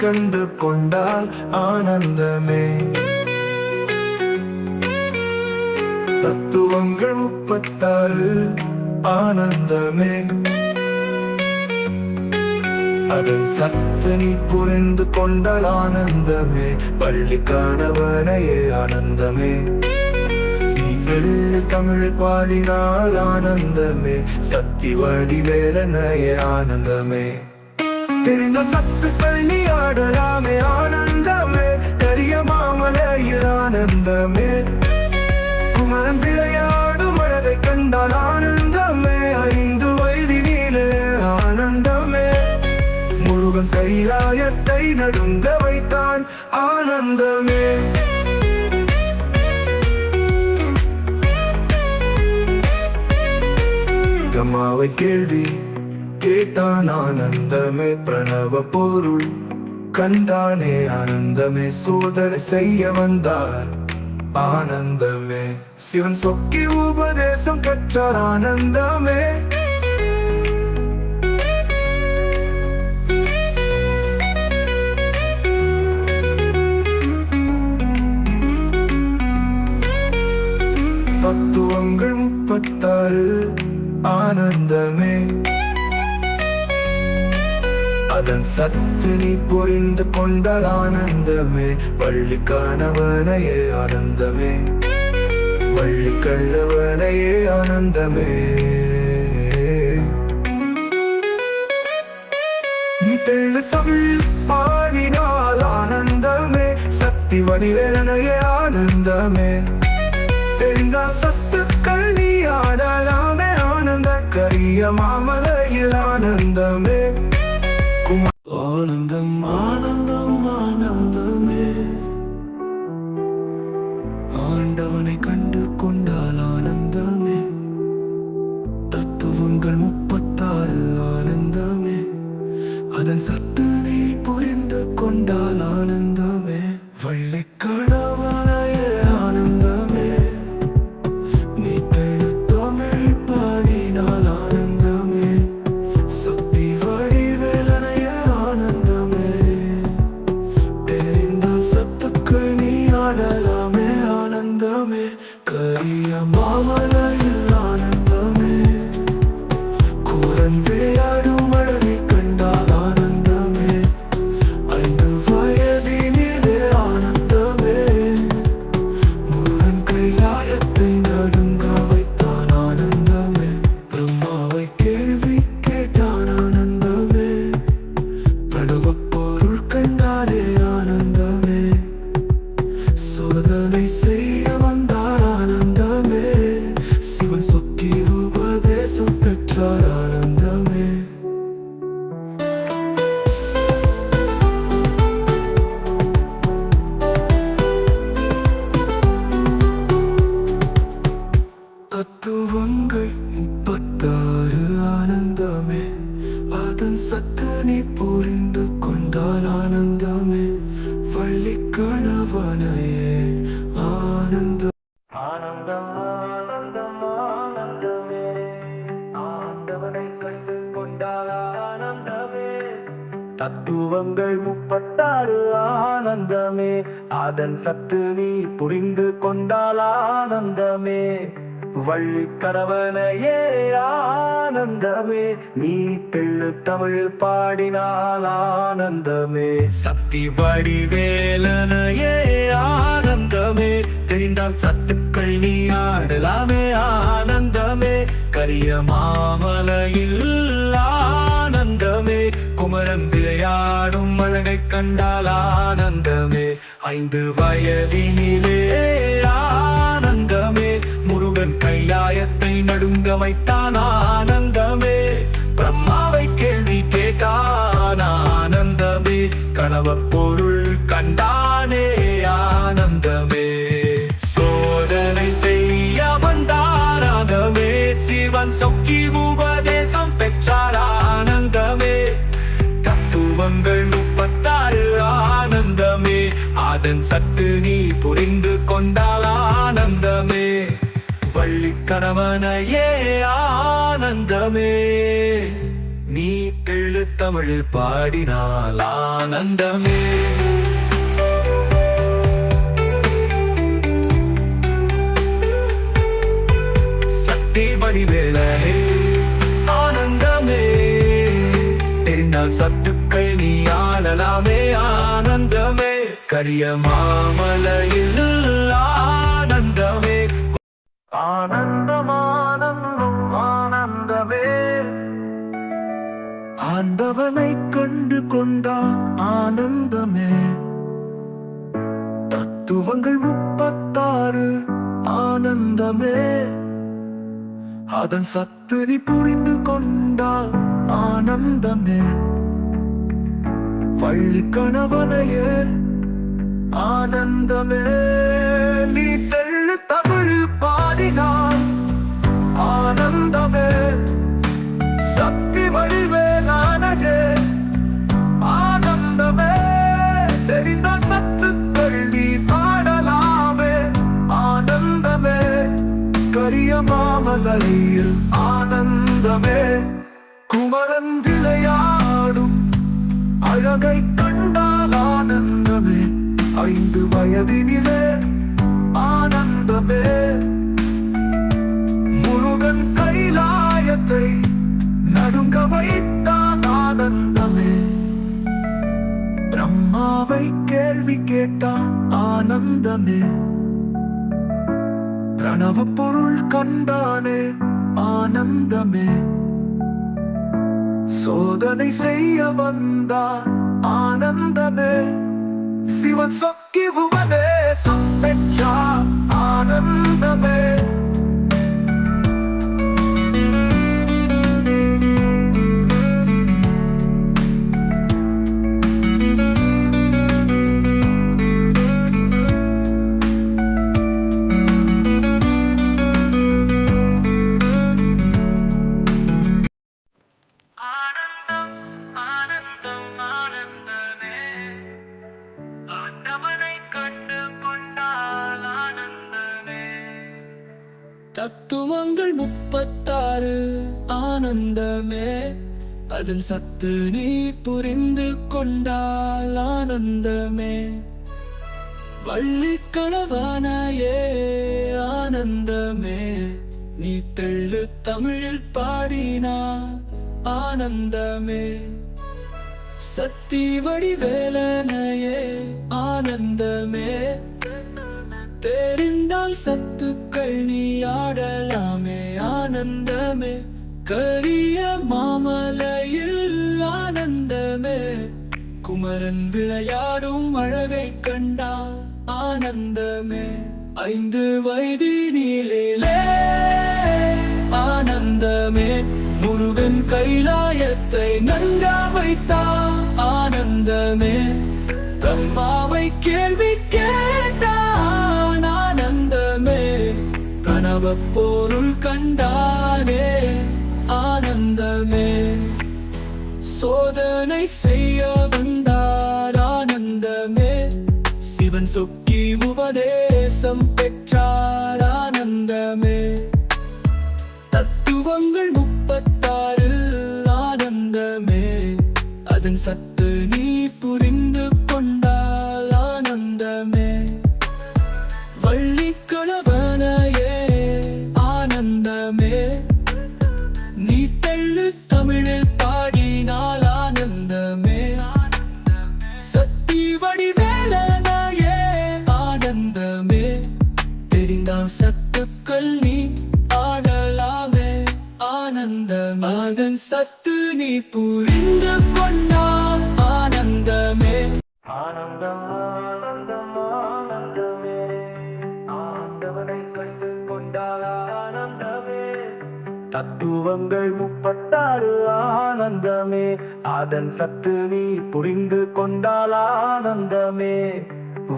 கண்டு கொண்டால் ஆனந்தமே. தத்துவங்கள் 36 ஆனந்தமே. அதன் சத்து நீ புரிந்து கொண்டால் ஆனந்தமே. வள்ளி கணவனையே ஆனந்தமே. நீங்கள் தமிழ் பாடினால் ஆனந்தமே. சக்தி வடிவேலனையே ஆனந்தமே. தெரிந்தால் சத்துக்கள் நீ ஆடலாமே ஆனந்தமே. கரிய மாமலையில் ஆனந்தமே. குமரன் விளையாடும் அழகை கண்டால் ஆனந்தமே. 5 வயதினிலே ஆனந்தமே. முருகன் கைலாயத்தை நடுங்க வைத்தான் ஆனந்தமே. கம்மாவை கேள்வி கேட்டான் ஆனந்தமே. பிரணவ பொருள் கண்டானே ஆனந்தமே. சோதனை செய்ய வந்தார் ஆனந்தமே. சிவன் சொக்கி உபதேசம் கற்றார் ஆனந்தமே. தத்துவங்கள் 36 ஆனந்தமே. அதன் சத்து நீ புரிந்து கொண்டால் ஆனந்தமே. வள்ளி கணவனையே ஆனந்தமே. வள்ளி கள்ளவனையே ஆனந்தமே. நீ தெள்ளு தமிழ் பாடினால் ஆனந்தமே. சக்தி வடிவேலனையே ஆனந்தமே. தெரிந்தால் சத்துக்கள் நீ ஆடலாமே ஆனந்த கரிய மாமலையில் ஆனந்தமே. ஆனந்தம் ஆனந்தம் ஆனந்தமே. ஆண்டவனை கண்டு கொண்டால் ஆனந்தமே. தத்துவங்கள் 36 ஆனந்தமே. அதன் சத்து நீ புரிந்து கொண்டால் ஆனந்தமே. வள்ளி கணவனையே ஆனந்தமே. நீ தெள்ளு தமிழ் பாடினால் ஆனந்தமே. சக்தி வடிவேலனையே ஆனந்தமே. தெரிந்தால் சத்துக்கள் நீ ஆடலாமே ஆனந்தமே. கரிய மாமலையில் ஆனந்தமே. குமரன் விளையாடும் அழகை கண்டால் ஆனந்தமே. 5 வயதினிலே ஆனந்தமே. முருகன் கைலாயத்தை நடுங்க வைத்தான் ஆனந்தமே. பிரம்மாவை கேள்வி கேட்டான் ஆனந்தமே. பிரணவ பொருள் கண்டானே ஆனந்தமே. சோதனை செய்ய வந்தார் ஆனந்தமே. சிவன் சொக்கி உபதேசம் பெற்றார் ஆனந்தமே. தத்துவங்கள் 36 ஆனந்தமே. அதன் சத்து நீ புரிந்து கொண்டால் ஆனந்தமே. வள்ளி கணவனையே ஆனந்தம். ஆனந்தம் ஆனந்தம் ஆனந்தமே. ஆண்டவனை கண்டு கொண்டால் ஆனந்தமே. தத்துவங்கள் 36 ஆனந்தமே. அதன் சத்து நீ புரிந்து கொண்டால் ஆனந்தமே. வள்ளி கணவனையே ஆனந்தமே. நீ தெள்ளு தமிழ் பாடினால் ஆனந்தமே. சக்தி வடிவேலனையே ஆனந்தமே. தெரிந்தால் சத்துக்கள் நீ ஆடலாமே ஆனந்தமே. கரிய மாமலையில் ஆனந்தமே. குமரன் விளையாடும் அழகை கண்டால் ஆனந்தமே. 5 வயதினிலே ஆனந்தமே. முருகன் கைலாயத்தை நடுங்க வைத்தான் ஆனந்தமே. பிரம்மாவை கேள்வி கேட்டான் ஆனந்தமே. கனவ பொருள் கண்டானே ஆனந்தமே. சோதனை செய்ய வந்தார் ஆனந்தமே. சிவன் சொக்கி உபதேசம் பெற்றார் ஆனந்தமே. தத்துவங்கள் 36 ஆனந்தமே. அதன் சத்து நீ புரிந்து கொண்டால் ஆனந்தமே. வள்ளி கணவனையே ஆனந்தமே. நீ தெள்ளு தமிழில் பாடினால் ஆனந்தமே. சக்தி வடிவேலனே ஆனந்தமே, தெரிந்தால் சத்துக்கள் நீ ஆளலாமே ஆனந்தமே. கரிய மாமலையில் ஆனந்தமே, ஆனந்தம் ஆனந்தம் ஆனந்தமே. ஆண்டவனை கண்டு கொண்டால் ஆனந்தமே. தத்துவங்கள் 36 ஆனந்தமே. அதன் சத்து நீ புரிந்து கொண்டால் ஆனந்தமே. வள்ளி கணவனையே ஆனந்தமே. நீ தெள்ளு தமிழில் பாடினால் ஆனந்தமே. சக்தி வடிவேலனே ஆனந்தமே, தெரிந்த சத்துக்கள் நீ பாடலாமே ஆனந்தமே. கரிய மாமலையில் ஆனந்தமே. குமரன் விளையாடும் அழகை கண்டால் ஆனந்தமே. 5 வயதினிலே ஆனந்தமே. முருகன் கைலாயத்தை நடுங்க வைத்தான் ஆனந்தமே. பிரம்மாவை கேள்வி கேட்டான் ஆனந்தமே. பிரணவ பொருள் கண்டானே ஆனந்தமே. சோதனை செய்ய வந்தார் ஆனந்தமே. சிவன் சொக்கி உபதேசம் பெற்றார் ஆனந்தமே. தத்துவங்கள் 36 ஆனந்தமே. அதன் சத்து நீ புரிந்து கொண்டால் ஆனந்தமே. வள்ளி கணவனையே ஆனந்தமே. நீ தெள்ளு தமிழில் பாடினால் ஆனந்தமே. சக்தி வடிவேலனையே ஆனந்தமே. தெரிந்தால் சத்துக்கள் நீ ஆடலாமே ஆனந்தமே. கரிய மாமலையில் ஆனந்தமே. குமரன் விளையாடும் அழகை கண்டால் ஆனந்தமே. 5 வயதினிலே ஆனந்தமே. முருகன் கைலாயத்தை நங்க வைத்தான் ஆனந்தமே. தம்மாவை கேள்வி கேட்டான் ஆனந்தமே. கனவ பொருள் கண்டானே ஆனந்தமே. சோதனை செய்ய வந்தார் ஆனந்தமே. சிவன் சொக்கி உபதேசம் பெற்றார் ஆனந்தமே. தத்துவங்கள் 36 ஆனந்தமே. அதன் சத்து நீ புரிந்து கொண்டால் ஆனந்தமே. வள்ளி கணவனையே ஆனந்தமே. நீ தெள்ளு தமிழில் பாடினால் ஆனந்தமே. சக்தி வடிவேலனையே ஆனந்தமே. தெரிந்தால் சத்துக்கள் நீ ஆடலாமே ஆனந்தம். அதன் சத்து நீ புரிந்து கொண்டால் ஆனந்தமே. ஆனந்தம் ஆனந்தம் ஆனந்தமே. ஆண்டவனை கண்டு கொண்டால் ஆனந்தமே. தத்துவங்கள் 36 ஆனந்தமே. அதன் சத்து நீ புரிந்து கொண்டால் ஆனந்தமே.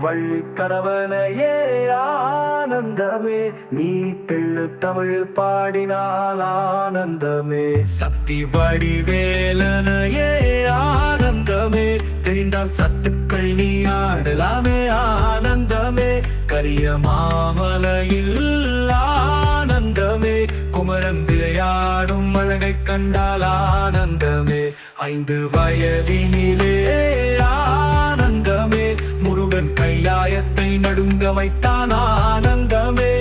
வள்ளி கணவனையே ஆனந்தமே. நீ தெள்ளு தமிழில் பாடினால் ஆனந்தமே. சக்தி வடிவேலனையே ஆனந்தமே. தெரிந்தால் சத்துக்கள் நீ ஆடலாமே ஆனந்தமே. கரிய மாமலையில் ஆனந்தமே. குமரன் விளையாடும் அழகை கண்டால் ஆனந்தமே 5 வயதினிலே ஆனந்தமே முருகன் கைலாயத்தை நடுங்க வைத்தான் ஆனந்தமே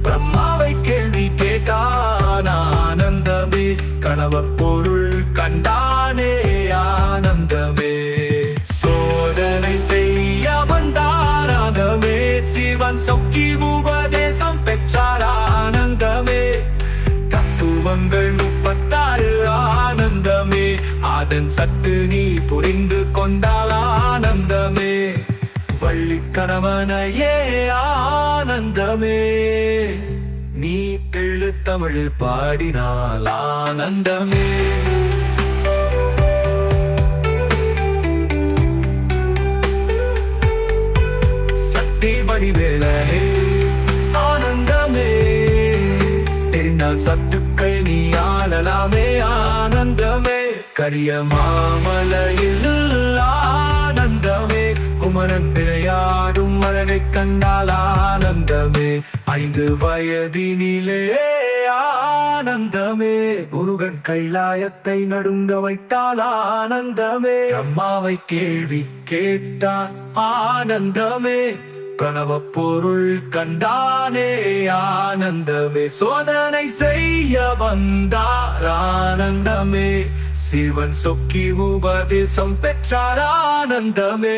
பிரம்மாவை கேள்வி கேட்டான் ஆனந்தமே கனவப் பொருள் கண்டானே ஆனந்தமே சோதனை செய்ய வந்தார் ஆனந்தமே சிவன் சொக்கி உபதேசம் பெற்றார் ஆனந்தமே தத்துவங்கள் 36 ஆனந்தமே அதன் சத்து நீ புரிந்து கொண்டால் ஆனந்தமே வள்ளி கணவனையே ஆனந்தமே நீ தெள்ளு தமிழில் பாடினால் ஆனந்தமே சக்தி வடிவேலனே ஆனந்தமே தெரிந்தால் சத்துக்கள் நீ ஆளலாமே ஆனந்தமே கரிய மாமலையில் ஆனந்தமே குமரன் விளையாடும் அழகை கண்டால் ஆனந்தமே 5 வயதினிலே ஆனந்தமே முருகன் கைலாயத்தை நடுங்க வைத்தால் ஆனந்தமே அம்மாவை கேள்வி கேட்டான் ஆனந்தமே கனவப் பொருள் கண்டானே ஆனந்தமே சோதனை செய்ய வந்தார் ஆனந்தமே சிவன் சொக்கி உபதேசம் பெற்றார் ஆனந்தமே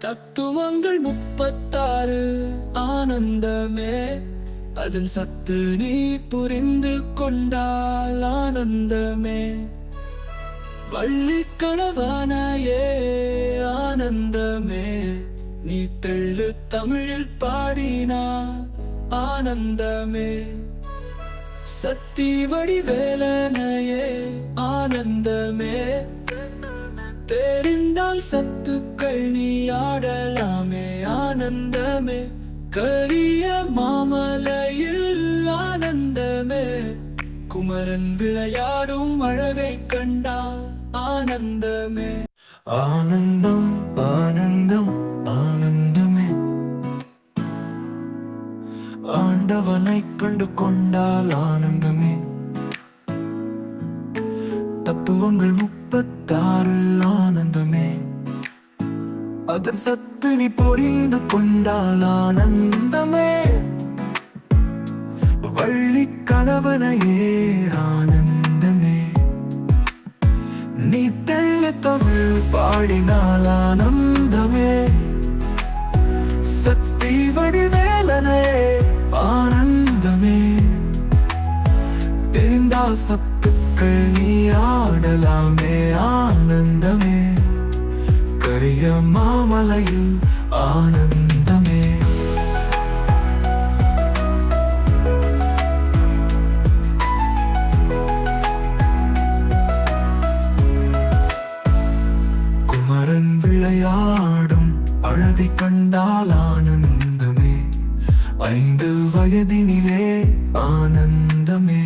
தத்துவங்கள் 36 ஆனந்தமே அதன் சத்து நீ புரிந்து கொண்டால் ஆனந்தமே வள்ளி கணவனையே ஆனந்தமே நீ தெள்ளு தமிழில் பாடினார் ஆனந்தமே சக்தி வடிவேலனையே ஆனந்தமே தெரிந்தால் சத்துக்கள் நீ ஆடலாமே ஆனந்தமே கரிய மாமலையில் ஆனந்தமே குமரன் விளையாடும் அழகை கண்டால் ஆனந்தமே ஆனந்தம் ஆனந்தம் ஆனந்தமே ஆண்டவனை கண்டு கொண்டால் ஆனந்தமே தத்துவங்கள் 36 ஆனந்தமே அதன் சத்து நீ புரிந்து கொண்டால் ஆனந்தமே வள்ளி கணவனையே ஆனந்தமே நீ தெள்ள தமிழ் பாடினால் ஆனந்தமே சக்தி வடிவேலனே ஆனந்தமே தெரிந்தால் சத்துக்கள் நீ ஆடலாமே ஆனந்தமே கரிய மாமலையில் ஆனந்தமே குமரன் விளையாடும் அழகை கண்டால் ஆனந்தமே 5 வயதினிலே ஆனந்தமே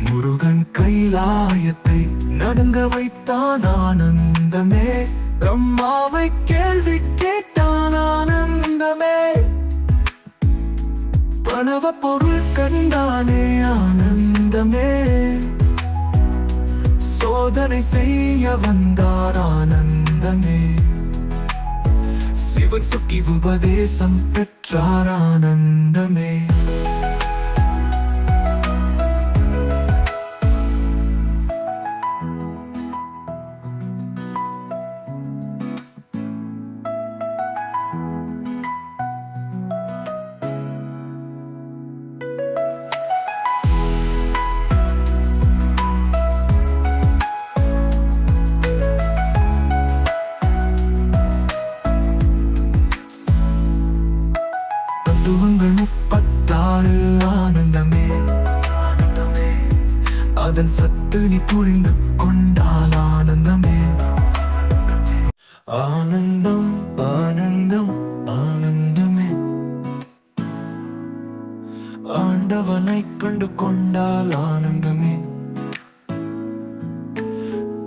முருகன் கைலாயத்தை நடுங்க வைத்தான் ஆனந்தமே பிரம்மாவை கேள்வி கேட்டான் ஆனந்தமே பணவ பொருள் கண்டானே ஆனந்தமே சோதனை செய்ய வந்தார் ஆனந்தமே சிவன் சொக்கி உபதேசம் பெற்றார் ஆனந்தமே தத்துவங்கள் 36 அதன் சத்து நீ புரிந்து கொண்டால் ஆனந்தமே. ஆனந்தம் ஆனந்தம் ஆனந்தமே. ஆண்டவனை கண்டு கொண்டால் ஆனந்தமே.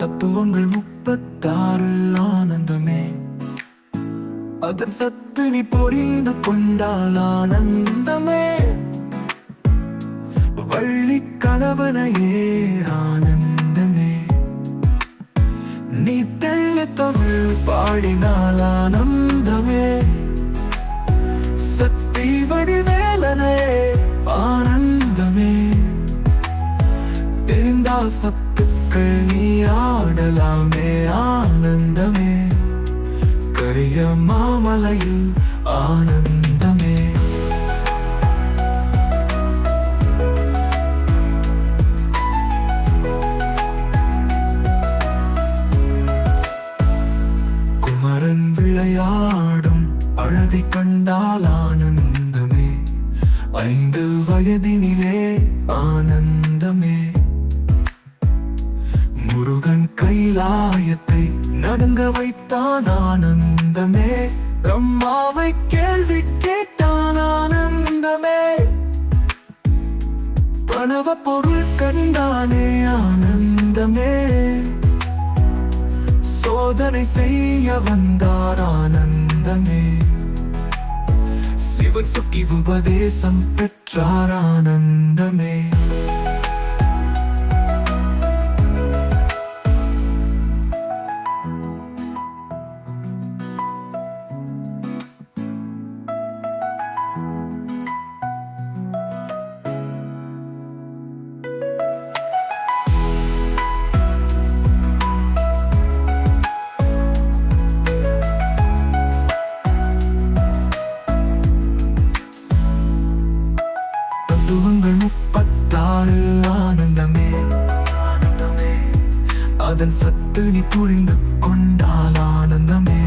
தத்துவங்கள் 36 ஆனந்தமே. அதன் சத்து நீ புரிந்து கொண்டால் ஆனந்தமே. வள்ளி கணவனையே ஆனந்தமே. நீ தெள்ள தமிழ் பாடினால் ஆனந்தமே. சக்தி வடிவேலனே ஆனந்தமே. தெரிந்தால் சத்துக்கள் நீ ஆடலாமே ஆனந்தமே. கரிய மாமலையில் ஆனந்தமே. குமரன் விளையாடும் அழகை கண்டால் ஆனந்தமே. 5 வயதினிலே ஆனந்தமே. முருகன் கைலாயத்தை நடுங்க வைத்தான் ஆனந்தமே. பிரம்மாவை கேள்வி கேட்டான் ஆனந்தமே. பணவ பொருள் கண்டானே ஆனந்தமே. சோதனை செய்ய வந்தார் ஆனந்தமே. சிவன் சுக்கி உபதேசம் பெற்றார் ஆனந்தமே. தத்துவங்கள் 36 ஆனந்தமே. அதன் சத்து நீ புரிந்து கொண்டால் ஆனந்தமே.